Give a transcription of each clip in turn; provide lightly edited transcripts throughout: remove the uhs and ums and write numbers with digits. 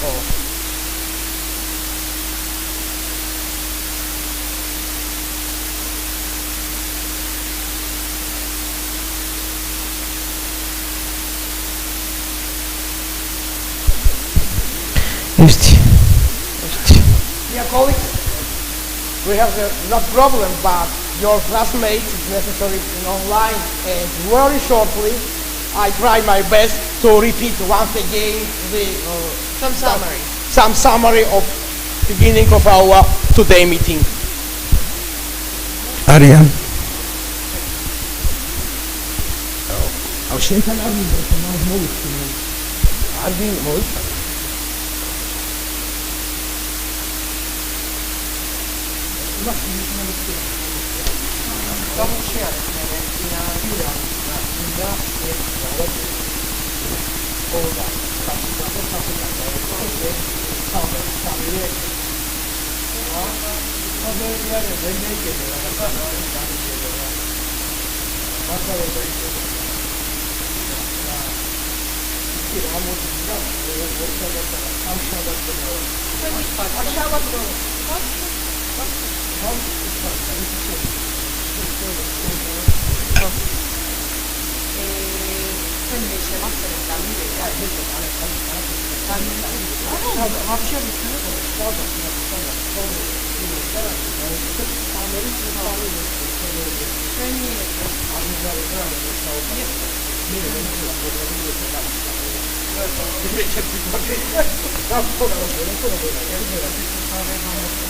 Dear colleagues, we have no problem, but your classmates is necessary in online, and very shortly I try my best to repeat once again the some summary of beginning of our today meeting. Arian.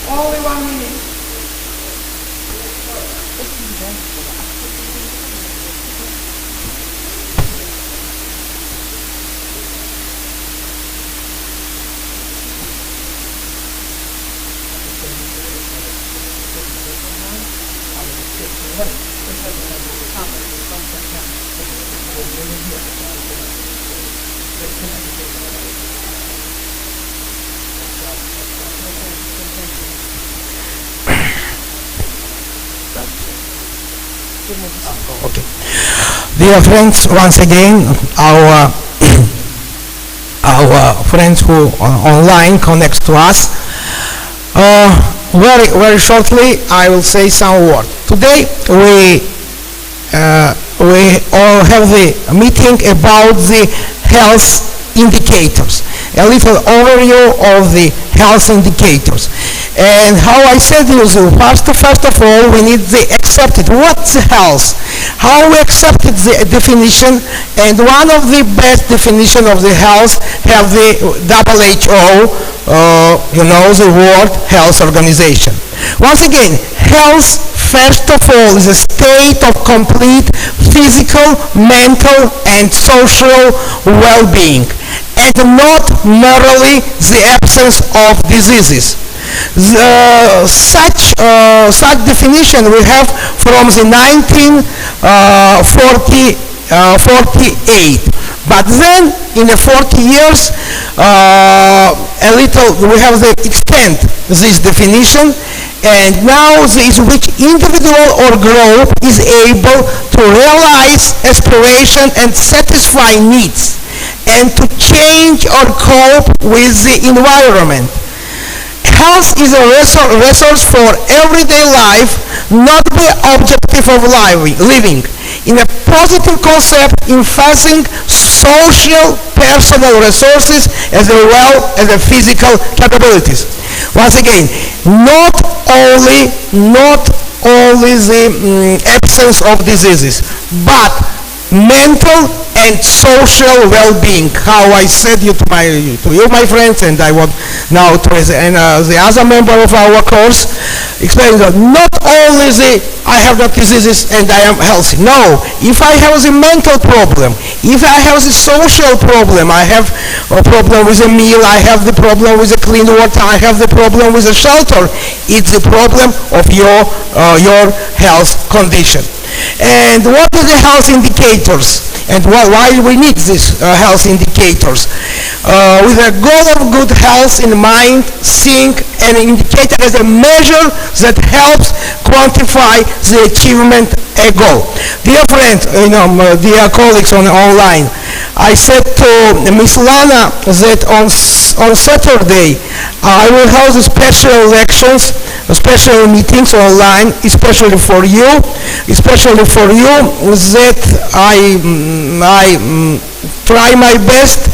Only 1 minute. Okay. Dear friends, once again, our friends who online connect to us. Very shortly, I will say some words. Today we all have the meeting about the health indicators. A little overview of the health indicators. And how I said is, first of all, we need the accepted. What's health? How we accepted the definition, and one of the best definition of the health have the WHO, the World Health Organization. Once again, health, first of all, is a state of complete physical, mental, and social well-being, and not merely the absence of diseases. Such definition we have from the 1948. But then, in the 40 years, we have the extend this definition, and now this which individual or group is able to realize aspiration and satisfy needs, and to change or cope with the environment. Health is a resource for everyday life, not the objective of living. In a positive concept, emphasizing social, personal resources as well as the physical capabilities. Once again, not only the absence of diseases, but mental and social well-being. How I said to you, my friends, and I want now to the other member of our course explain that not only I have the diseases and I am healthy. No, if I have the mental problem, if I have the social problem, I have a problem with a meal, I have the problem with the clean water, I have the problem with the shelter. It's the problem of your health condition. And what are the health indicators? And why we need these health indicators? With a goal of good health in mind, think an indicator as a measure that helps quantify the achievement a goal. Dear friends, dear colleagues online, I said to Miss Lana that on Saturday, I will have the special lections, special meetings online, especially for you that I try my best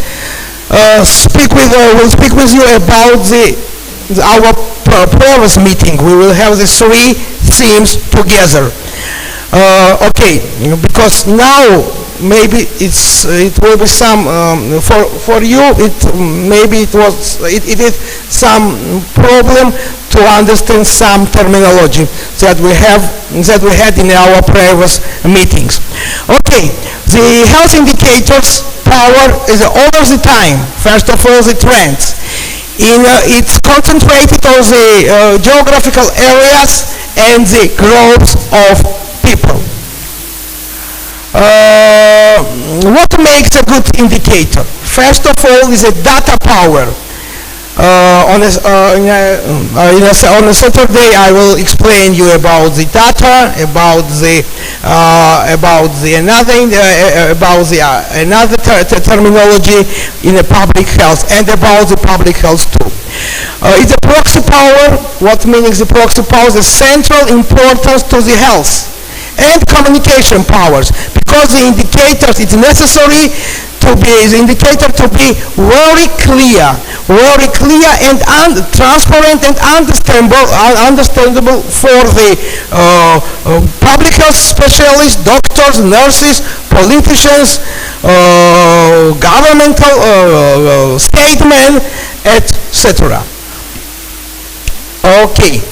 will speak with you about our previous meeting. We will have the three themes together. Okay, because now maybe it will be some for you. It is some problem to understand some terminology that we had in our previous meetings. Okay, the health indicators power is over the time. First of all, the trends. It's concentrated on the geographical areas and the growth of people. What makes a good indicator? First of all is a data power. On a Saturday I will explain you about the data, about another terminology in the public health and about the public health too. It's a proxy power. What means the proxy power? The central importance to the health and communication powers, because the indicators, it's necessary to be very clear and transparent and understandable for the public health specialists, doctors, nurses, politicians, governmental statesmen, etc. Okay.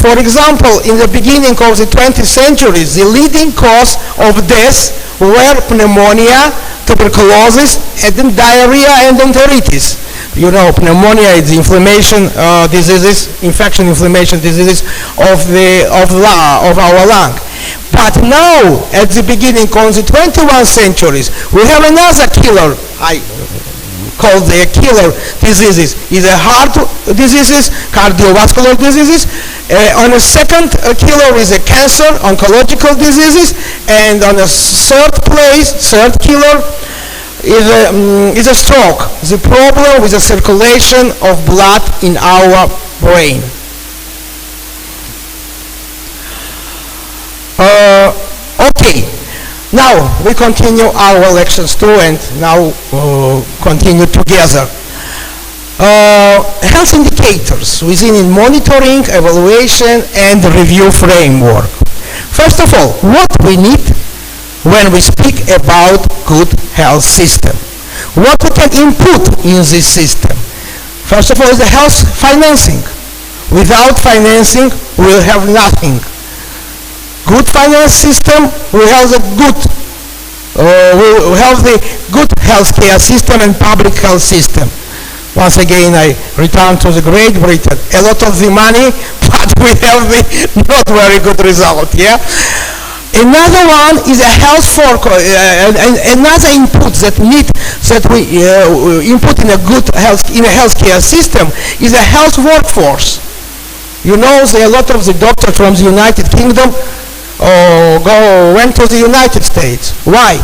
For example, in the beginning of the 20th century, the leading cause of death were pneumonia, tuberculosis, and diarrhea and enteritis. You know, pneumonia is inflammation diseases, inflammation diseases of our lung. But now, at the beginning of the 21st century, we have another killer. Called the killer diseases. Is a heart diseases, cardiovascular diseases. On a second killer is a cancer, oncological diseases, and on a third killer is a stroke. The problem with the circulation of blood in our brain. Okay. Now we continue our lections too, and now continue together. Health indicators within monitoring, evaluation, and review framework. First of all, what we need when we speak about good health system. What we can input in this system. First of all, is the health financing. Without financing, we'll have nothing. Good finance system, we have the good healthcare system and public health system. Once again, I return to the Great Britain. A lot of the money, but we have the not very good result. Yeah. Another one is a health another input that we input in a good healthcare system is a health workforce. You know, a lot of the doctors from the United Kingdom went to the United States. Why?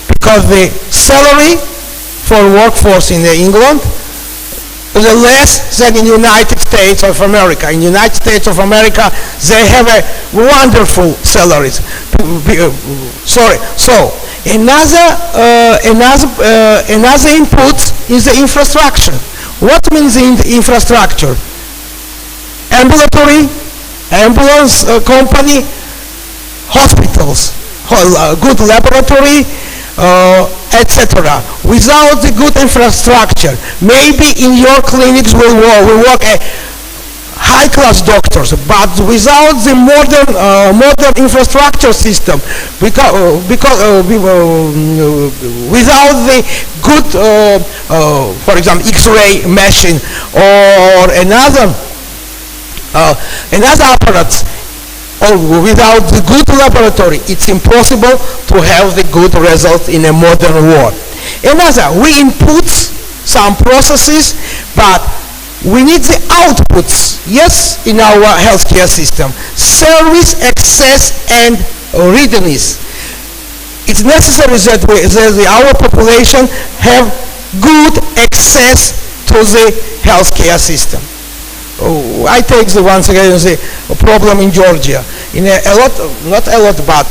Because the salary for workforce in England is less than in United States of America. In United States of America, they have a wonderful salaries. So another input is the infrastructure. What means the infrastructure? Ambulance company, hospitals, good laboratory, etc. Without the good infrastructure, maybe in your clinics will work a high-class doctors, but without the modern infrastructure system, without the good, for example, X-ray machine or another apparatus, or without the good laboratory, it's impossible to have the good results in a modern world. Another, we input some processes, but We need the outputs, yes, in our healthcare system. Service, access, and readiness. It's necessary that our population have good access to the healthcare system. I take once again the problem in Georgia. In a lot, not a lot, but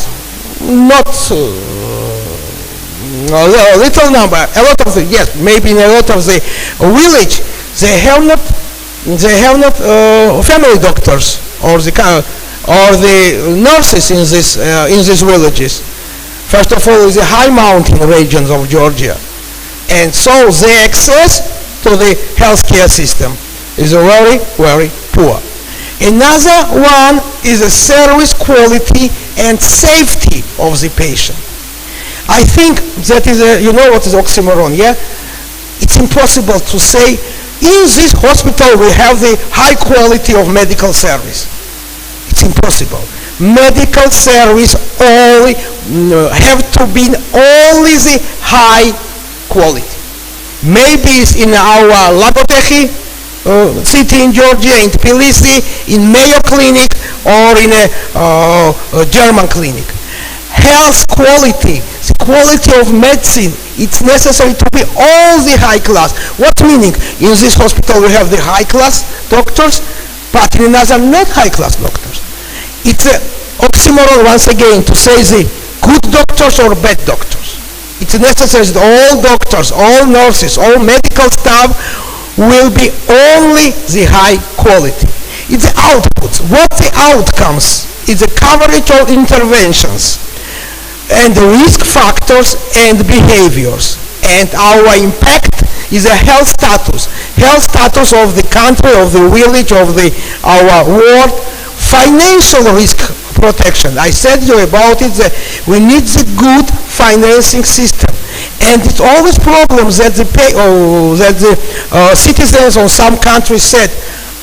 not a little number. A lot of the, yes, maybe in a lot of the village, they have not family doctors or the nurses in these villages. First of all, is the high mountain regions of Georgia, and so the access to the healthcare system is very, very poor. Another one is the service quality and safety of the patient. I think that is you know what is oxymoron, yeah? It's impossible to say, in this hospital we have the high quality of medical service. It's impossible. Medical service only have to be only the high quality. Maybe it's in our Lagoteki city in Georgia, in Tbilisi, in Mayo Clinic, or in a German clinic. Health quality, the quality of medicine, it's necessary to be all the high class. What meaning? In this hospital we have the high class doctors, but in another not high class doctors. It's an oxymoron once again to say the good doctors or bad doctors. It's necessary that all doctors, all nurses, all medical staff will be only the high quality. It's the outputs. What the outcomes? It's the coverage of interventions and the risk factors and behaviors. And our impact is a health status of the country, of the village, of our world. Financial risk protection. I said you about it that we need the good financing system, and it's always problems that the citizens of some countries said,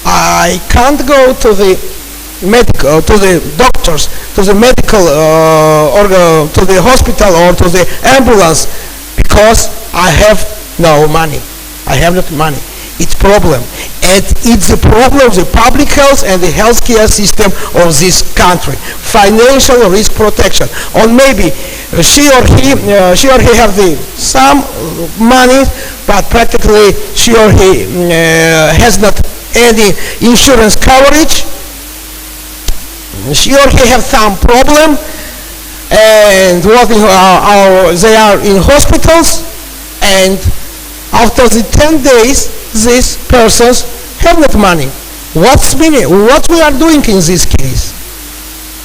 I can't go to the medical, to the doctors, to the medical or to the hospital or to the ambulance because I have no money. I have not money. It's problem, and it's the problem of the public health and the healthcare system of this country. Financial risk protection, or maybe she or he have some money, but practically she or he has not any insurance coverage. She or he have some problem, and they are in hospitals, and after the 10 days, these persons have not money. What we are doing in this case?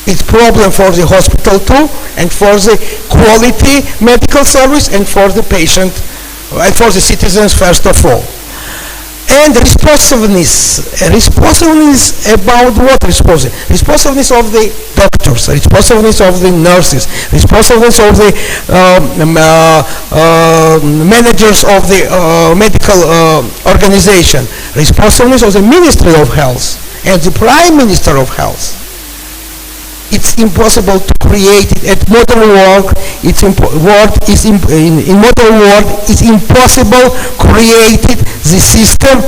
It's problem for the hospital too, and for the quality medical service, and for the patient, and for the citizens first of all. And responsiveness about what responsiveness? Responsiveness of the doctors, responsiveness of the nurses, responsiveness of the managers of the medical organization, responsiveness of the Ministry of Health and the Prime Minister of Health. It's impossible to create it at modern world. In modern world, it's impossible created the system.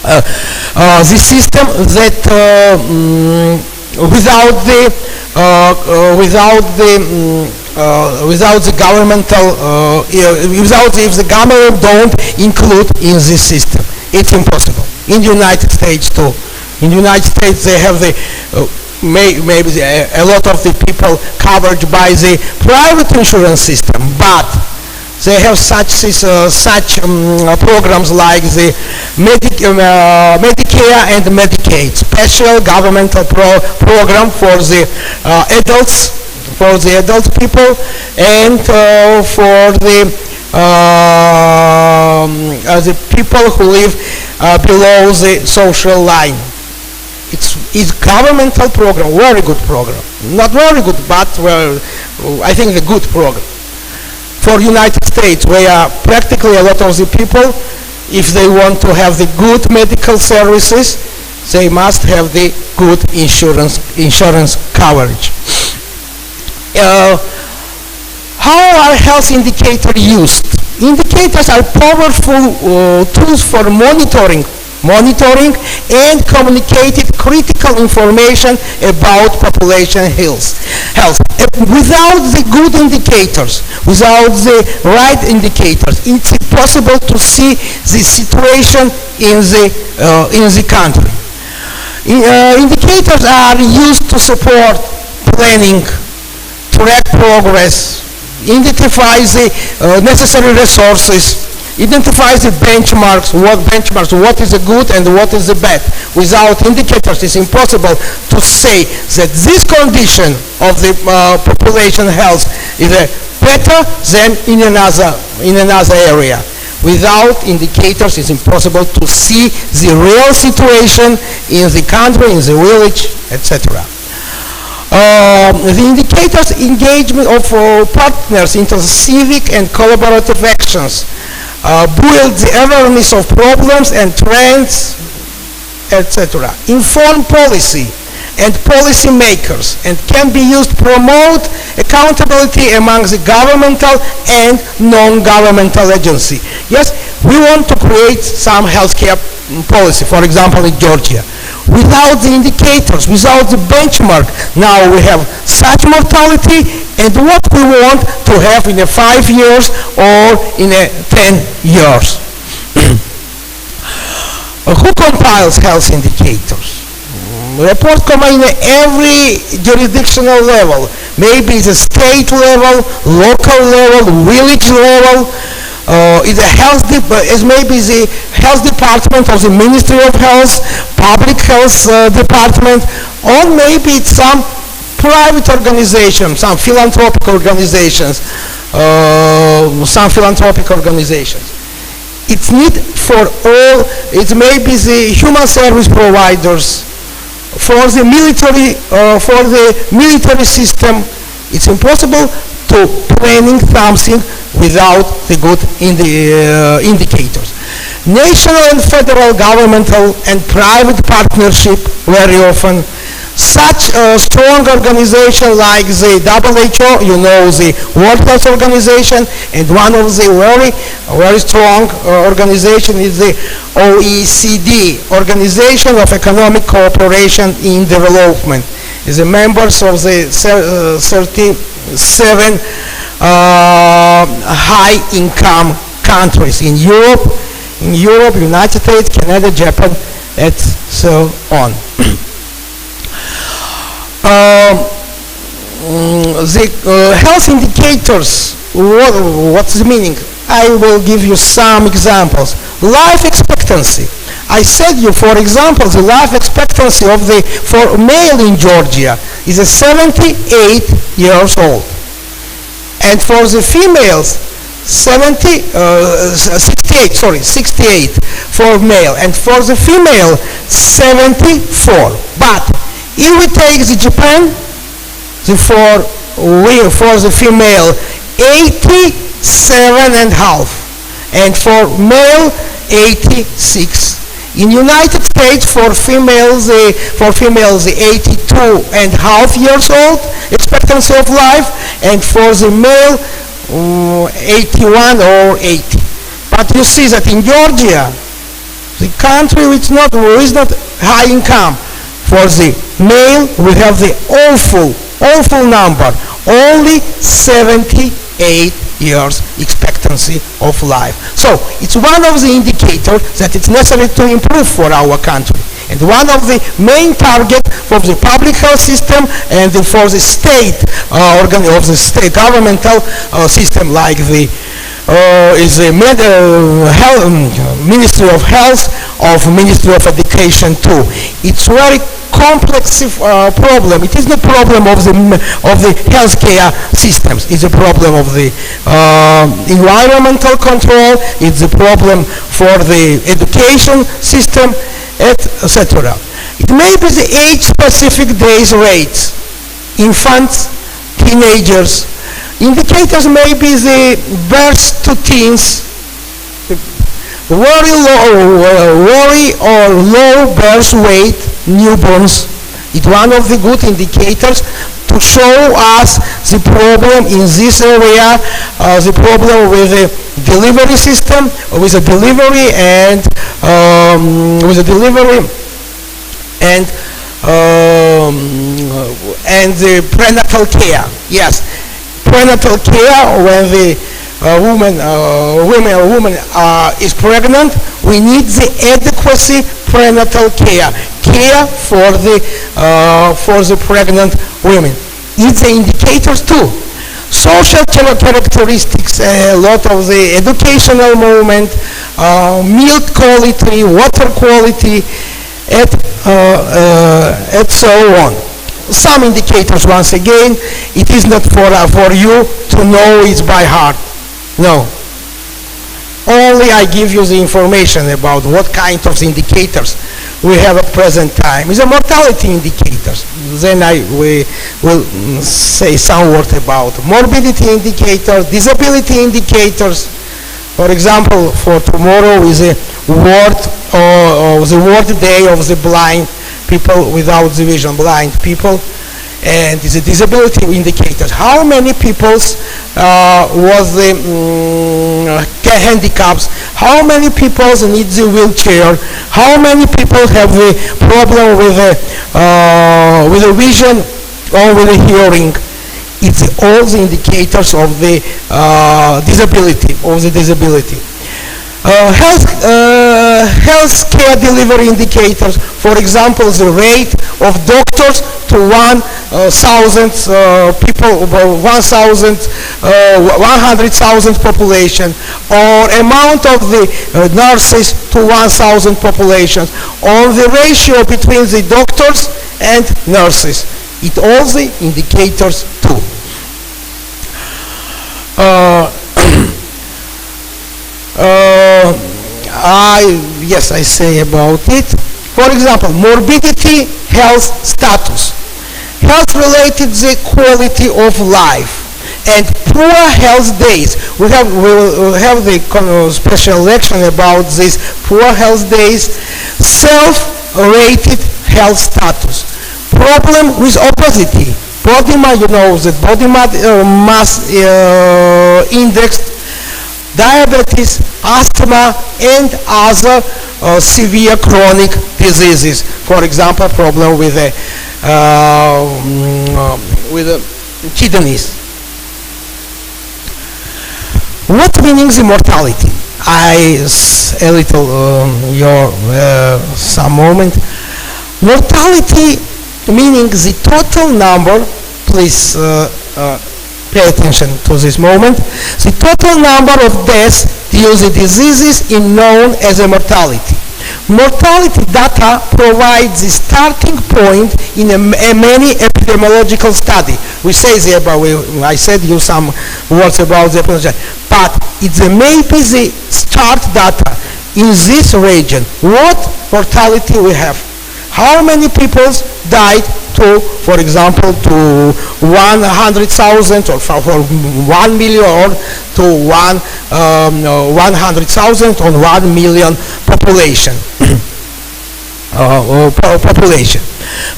The system that without the governmental without if the government don't include in this system. It's impossible. In the United States too. In the United States, they have maybe a lot of the people covered by the private insurance system, but they have such programs like the Medicare and Medicaid, special governmental program for the adults, people, and for the people who live below the social line. It's governmental program, very good program. Not very good, but I think the good program. For United States, where practically a lot of the people, if they want to have the good medical services, they must have the good insurance coverage. How are health indicators used? Indicators are powerful tools for monitoring and communicating critical information about population health. Without the good indicators, without the right indicators, it's impossible to see the situation in the country. Indicators are used to support planning, track progress, identify the necessary resources, identify the benchmarks, what is the good and what is the bad. Without indicators, it's impossible to say that this condition of the population health is better than in another area. Without indicators, it's impossible to see the real situation in the country, in the village, etc. The indicators engagement of partners into civic and collaborative actions build the awareness of problems and trends, etc. Inform policy and policy makers and can be used to promote accountability among the governmental and non-governmental agency. Yes, we want to create some healthcare policy, for example in Georgia. Without the indicators, without the benchmark, now we have such mortality and what we want to have in 5 years or in 10 years. Who compiles health indicators? Reports come in every jurisdictional level, maybe the state level, local level, village level. Is maybe the health department of the Ministry of Health, public health department, or maybe it's some private organization, some philanthropic organizations. It's need for all. It may be the human service providers, for the military system. It's impossible to planning something without the good indicators. National and federal governmental and private partnership very often. Such a strong organization like the WHO, you know, the World Health Organization, and one of the very strong organization is the OECD, Organization of Economic Cooperation in Development. Is the members of the 37 high-income countries in Europe, United States, Canada, Japan, and so on. The health indicators, what's the meaning? I will give you some examples. Life expectancy. I said you, for example, the life expectancy for male in Georgia is 78 years old. And for the females, 68 for male, and for the female, 74. But if we take the Japan, for the female, 87.5, and for male, 86. In United States, for females, 82.5 years old expectancy of life, and for the male, 81 or 80. But you see that in Georgia, the country which is not high income, for the male we have the awful number, only 78 years expectancy of life. So it's one of the indicators that it's necessary to improve for our country, and one of the main targets for the public health system and for the state governmental system, like the Ministry of Health, of Ministry of Education too. It's very complex problem. It is the problem of the healthcare systems. It's a problem of the environmental control. It's a problem for the education system, etc. It may be the age-specific days rates, infants, teenagers. Indicators may be the birth to teens, very or low birth weight, newborns. It's one of the good indicators to to show us the problem in this area, the problem with the delivery system, with the delivery and the prenatal care. Yes, prenatal care when the woman is pregnant, we need the adequacy prenatal care for the pregnant women. It's the indicators too. Social characteristics, a lot of the educational moment, milk quality, water quality, and so on. Some indicators, once again, it is not for you to know it by heart. No. Only I give you the information about what kind of indicators we have at present time. It's a mortality indicators. Then we will say some word about morbidity indicators, disability indicators. For example, for tomorrow is a the World Day of the blind people without the vision, blind people, and the disability indicators. How many people was the handicaps? How many people need the wheelchair? How many people have the problem with the vision or with the hearing? It's all the indicators of the disability. Health care delivery indicators, for example, the rate of doctors to 1,000 people, 100,000 population, or amount of the nurses to 1,000 population, or the ratio between the doctors and nurses. It all the indicators too. I say about it. For example, morbidity, health status. Health-related the quality of life. And poor health days. We will have the special lecture about this poor health days. Self-rated health status. Problem with obesity. Body mass, the body mass index, diabetes, asthma, and other severe chronic diseases. For example, problem with the kidneys. What means mortality? A little some moment. Mortality meaning the total number. Please pay attention to this moment. The total number of deaths due to diseases is known as a mortality. Mortality data provides the starting point in many epidemiological studies. We say I said you some words about the epidemiology, but it's maybe the start data in this region. What mortality we have? How many people died for example, to 100,000 or for 1 million or to 100,000 or 1 million population.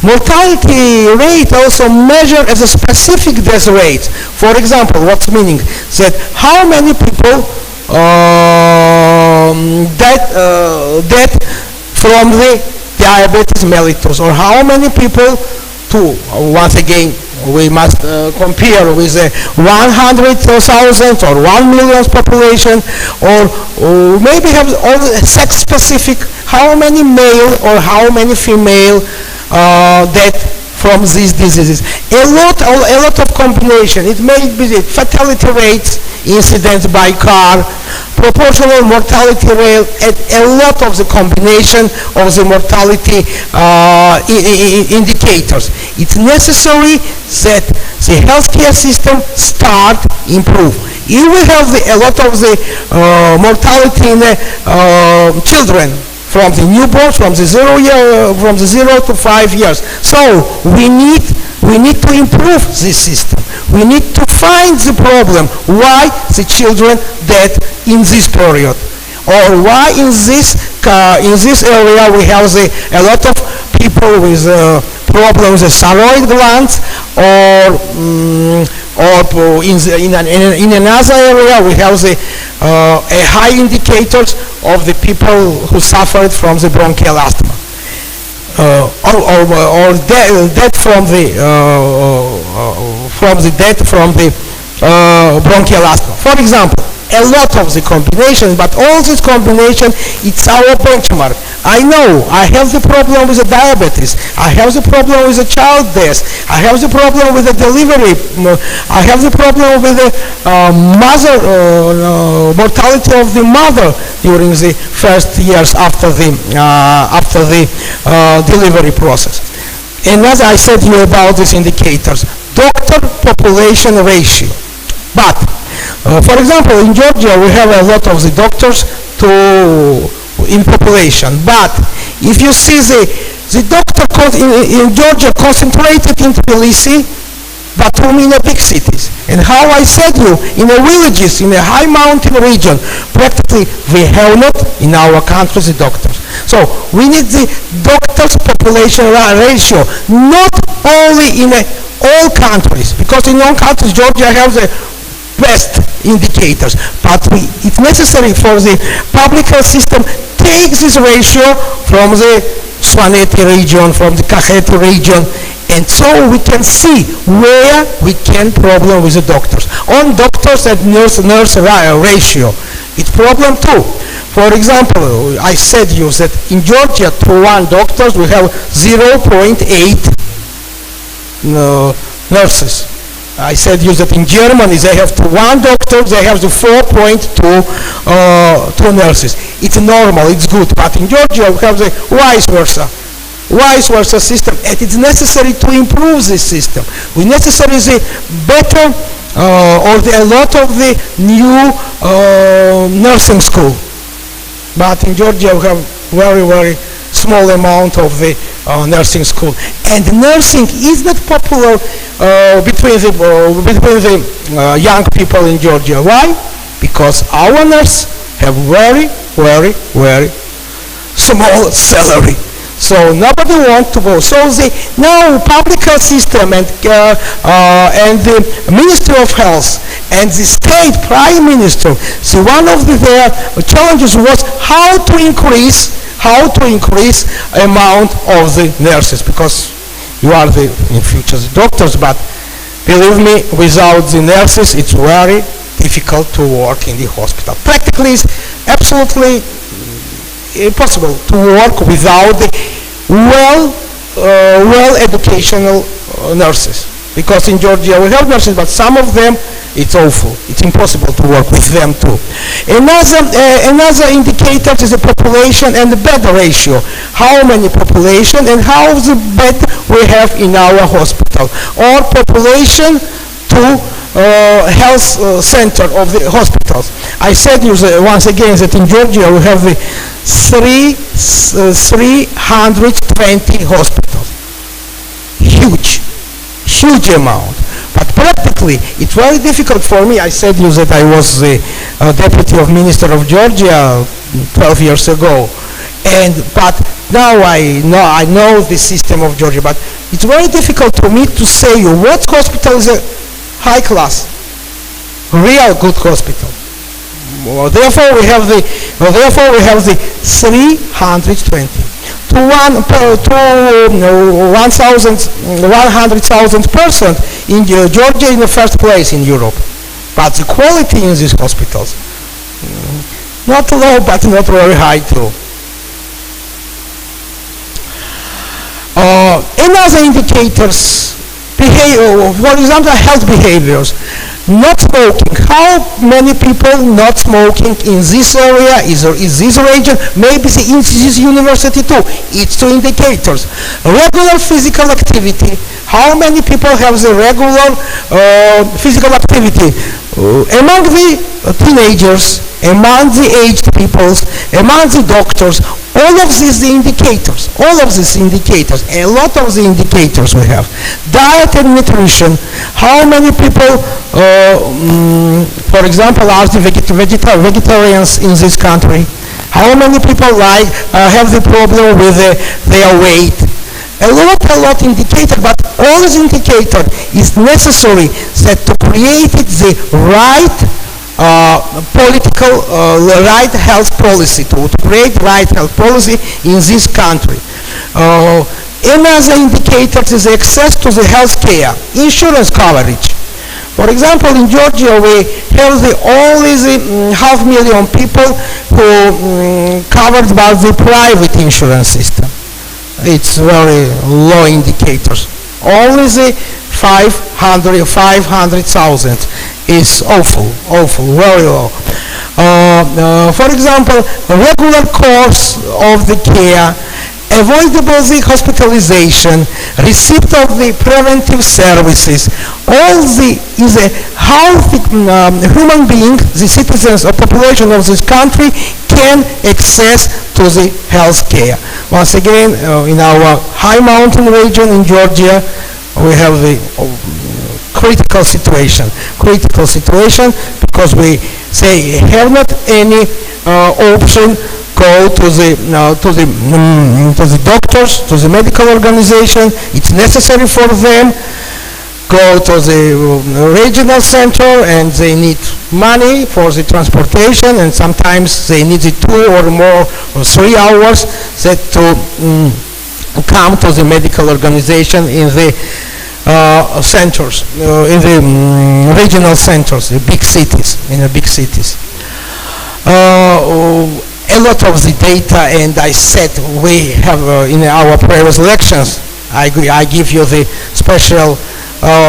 Mortality rate also measured as a specific death rate. For example, what's meaning? That how many people died from the diabetes mellitus, or how many people once again we must compare with 100,000 or 1 million population, or maybe have all sex specific, how many male or how many female death from these diseases. A lot of combination. It may be the fatality rates, incidents by car, proportional mortality rate, and a lot of the combination of the mortality indicators. It's necessary that the healthcare system start improve. If we have a lot of the mortality in children, from the newborn, from the 0 to 5 years. So we need to improve this system. We need to find the problem. Why the children dead in this period, or why in this area we have a lot of people with problems with thyroid glands, or in another area we have the a high indicators of the people who suffered from the bronchial asthma, or death from the bronchial asthma. For example, a lot of the combinations, but all this combination, it's our benchmark. I know I have the problem with the diabetes, I have the problem with the child death, I have the problem with the delivery, I have the problem with the mortality of the mother during the first years after the delivery process. And as I said to you about these indicators, doctor-population ratio. But for example, in Georgia we have a lot of the doctors in population, but if you see the doctor in Georgia concentrated in Tbilisi, but only in the big cities. And how I said you, in the villages, in a high mountain region, practically we have not in our country the doctors. So we need the doctors population ratio, not only in all countries, because in all countries Georgia has the best indicators, but it's necessary for the public health system take this ratio from the Svaneti region, from the Kakheti region, and so we can see where we can problem with the doctors. On doctors and nurse ratio, it's problem too. For example, I said you that in Georgia to 1 doctors we have 0.8 nurses. I said you that in Germany they have to 1 doctor, they have the 4.2 nurses. It's normal, it's good, but in Georgia we have the vice versa system, and it's necessary to improve this system. We necessary the better or a lot of the new nursing school. But in Georgia we have very small amount of the nursing school, and nursing is not popular between the young people in Georgia. Why? Because our nurses have very small salary. So nobody wants to go. So the now public health system and the Ministry of Health and the state prime minister, so one of their challenges was how to increase amount of the nurses, because you are in future the doctors, but believe me, without the nurses it's very difficult to work in the hospital. Practically it's absolutely impossible to work without the well educational nurses, because in Georgia we have nurses, but some of them it's awful. It's impossible to work with them too. Another indicator is the population and the bed ratio. How many population and how the bed we have in our hospital, or population to health center of the hospitals. I said you once again that in Georgia we have the 320 hospitals. Huge amount. But practically, it's very difficult for me. I said you that I was the deputy of Minister of Georgia 12 years ago, but now I know the system of Georgia. But it's very difficult for me to say you what hospital is a high class, real good hospital. Therefore, we have the 320 to 100,000 persons in Georgia in the first place in Europe. But the quality in these hospitals, not low, but not very high too. Another indicators, for example, health behaviors. Not smoking. How many people not smoking in this area, is this region, maybe in this university too? It's 2 indicators. Regular physical activity. How many people have the regular physical activity? Among the teenagers, among the aged peoples, among the doctors, all of these indicators, a lot of the indicators we have. Diet and nutrition, how many people, for example, are the vegetarians in this country? How many people have the problem with their weight? a lot indicator, but all this indicator is necessary that to create it the right right health policy, to create right health policy in this country. Another indicator is access to the health care, insurance coverage. For example, in Georgia, we have only the 500,000 people who covered by the private insurance system. It's very low indicators. Only the 500,000 is awful, very low. For example, regular course of the care, avoidable the hospitalization, receipt of the preventive services, all is a healthy human being, the citizens or population of this country can access to the health care. Once again, in our high mountain region in Georgia, we have the critical situation because we say have not any option. Go to the doctors, to the medical organization. It's necessary for them. Go to the regional center, and they need money for the transportation, and sometimes they need 2 or more or 3 hours that to come to the medical organization in the centers, in the regional centers, the big cities, in the big cities. A lot of the data, and I said we have in our previous lections, I give you the special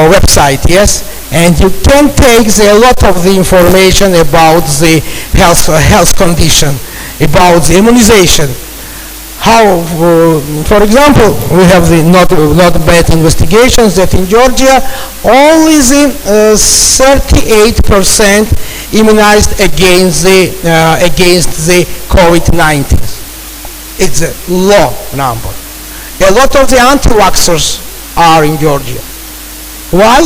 website, yes, and you can take a lot of the information about the health condition, about the immunization. How, for example, we have the not bad investigations that in Georgia only the 38% immunized against the COVID-19. It's a low number. A lot of the anti-vaxxers are in Georgia. Why?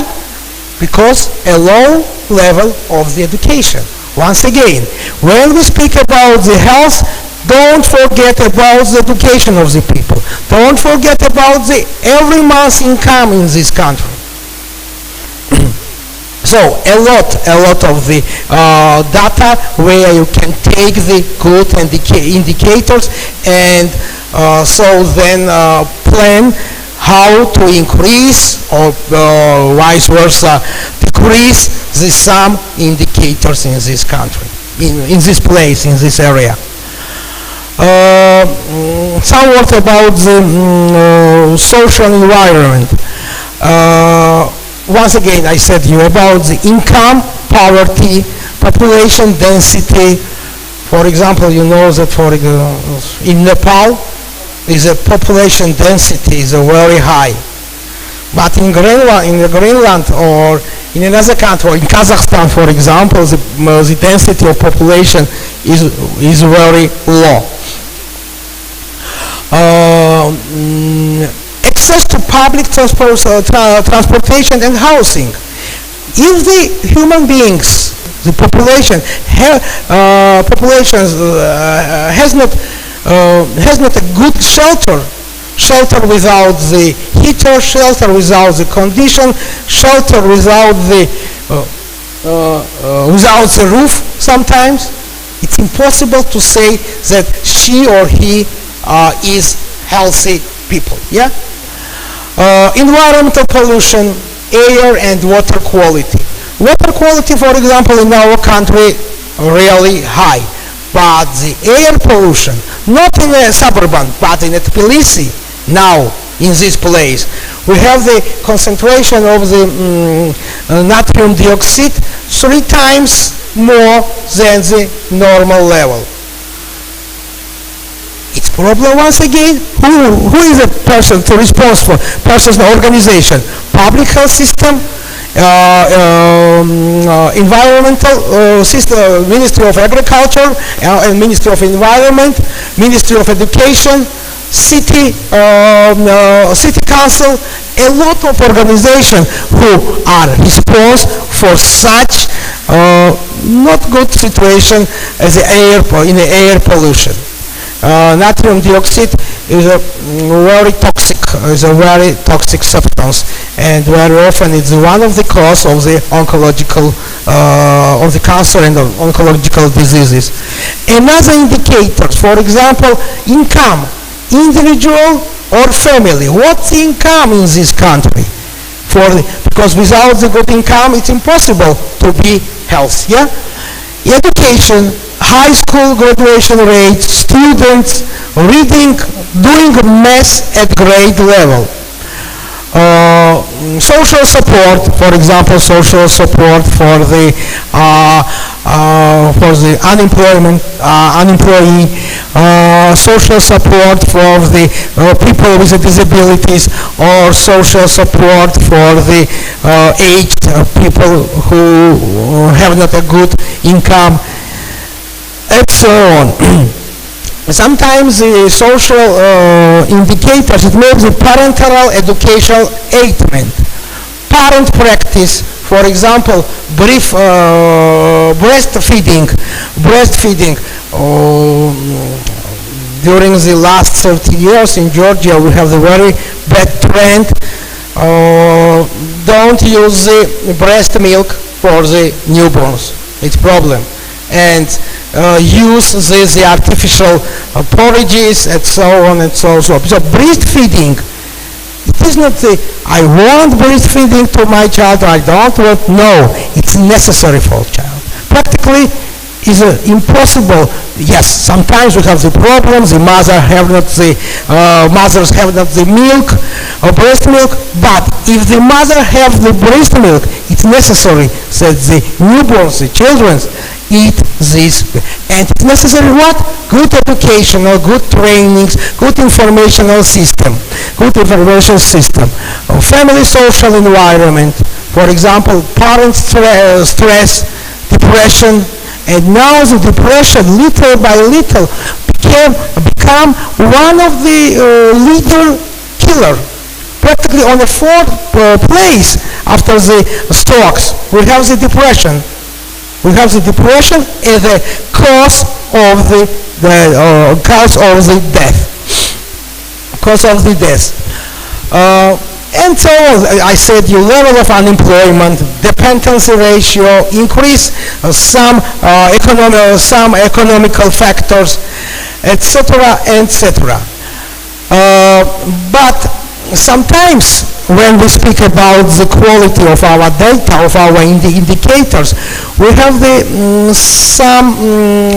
Because a low level of the education. Once again, when we speak about the health, don't forget about the education of the people. Don't forget about the every month income in this country. So a lot of the data where you can take the good indicators and so then plan how to increase or vice versa decrease the some indicators in this country, in this place, in this area. Somewhat about the social environment. Once again, I said you about the income, poverty, population density. For example, you know that in Nepal, is a population density is very high. But in Greenland or in another country, or in Kazakhstan, for example, the density of population is very low. Access to public transportation and housing. If the human beings, the population, has not a good shelter without the heater, shelter without the condition, shelter without the roof, sometimes it's impossible to say that she or he is healthy people. Yeah. Environmental pollution, air and water quality. Water quality, for example, in our country, really high. But the air pollution, not in a suburban, but in Tbilisi, now in this place, we have the concentration of the natrium dioxide 3 times more than the normal level. It's problem once again. Who is the person to respond for? Person's organization, public health system, environmental system, Ministry of Agriculture and Ministry of Environment, Ministry of Education, city council, a lot of organizations who are responsible for such not good situation as in the air pollution. natrium dioxide is a very toxic substance, and very often it's one of the cause of the oncological of the cancer and of oncological diseases. Another indicators, for example, income, individual or family. What's the income in this country? Because without the good income, it's impossible to be healthy. Yeah? Education, high school graduation rate, students reading, doing math at grade level. Social support, for example, social support for the unemployee, social support for the people with disabilities, or social support for the aged people who have not a good income, and so on. Sometimes the social indicators, it means the parental educational attainment, parent practice, for example, breastfeeding. During the last 30 years in Georgia, we have the very bad trend. Don't use the breast milk for the newborns. It's problem. And use the artificial porridges and so on and so on. So breastfeeding, it is not the I want breastfeeding to my child, I don't want. No, it's necessary for child. Practically, is impossible. Yes, sometimes we have the problem. The mothers have not the milk or breast milk. But if the mother have the breast milk, it's necessary that the newborns, the children, eat this. And it's necessary what? Good educational, good trainings, good informational system, family social environment. For example, parent stress, depression, and now the depression, little by little, become one of the leader killer. Practically on the fourth place after the strokes, we have the depression. We have the depression as a cause of the death. And so I said your level of unemployment, dependency ratio, increase some economical factors, etc., etc. But sometimes when we speak about the quality of our data, of our indicators, we have some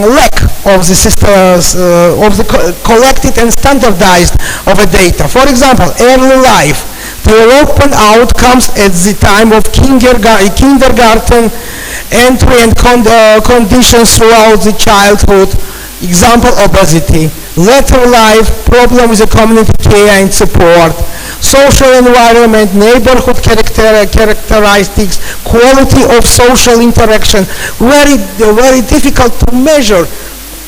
lack of the systems, of the collected and standardized of the data. For example, early life, development outcomes at the time of kindergarten entry and conditions throughout the childhood. Example, obesity. Later life, problem with the community care and support. Social environment, neighborhood characteristics, quality of social interaction. Very difficult to measure.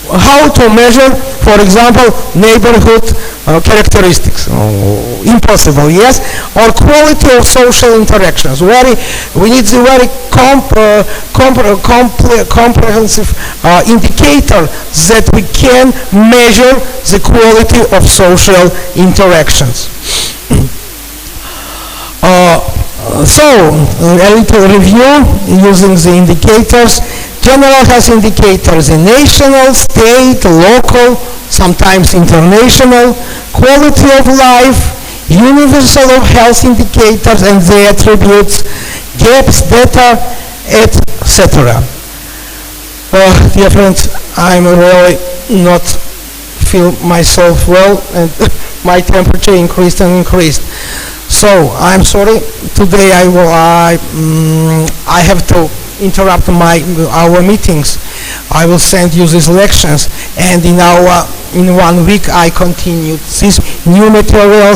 How to measure, for example, neighborhood characteristics? Impossible, yes? Or quality of social interactions. We need the very comprehensive indicator that we can measure the quality of social interactions. So, a little review using the indicators. General health indicators in national, state, local, sometimes international, quality of life, universal of health indicators and their attributes, gaps, data, etc. Dear friends, I'm really not feel myself well, and my temperature increased and increased. So I'm sorry. Today I have to interrupt our meetings. I will send you these lectures, and in 1 week I continue these new materials